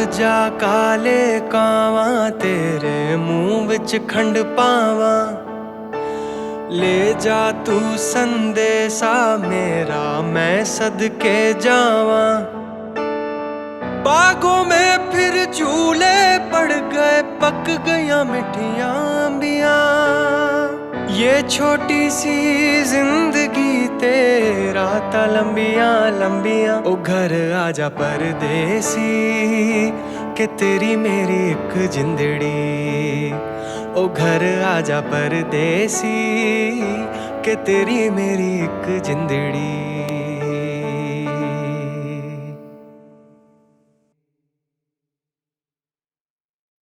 जा काले कावा तेरे मुंह विच खंड पावा। ले जा तू संदेशा मेरा मैं सदके जावा। बागों में फिर झूले पड़ गए पक गया मिठियां अंबियां। ये छोटी सी जिंदगी तेरा ता लंबियां लंबियां। ओ घर आजा परदेसी के तेरी मेरी एक जिंदड़ी। ओ घर आजा परदेसी के तेरी मेरी एक जिंदड़ी।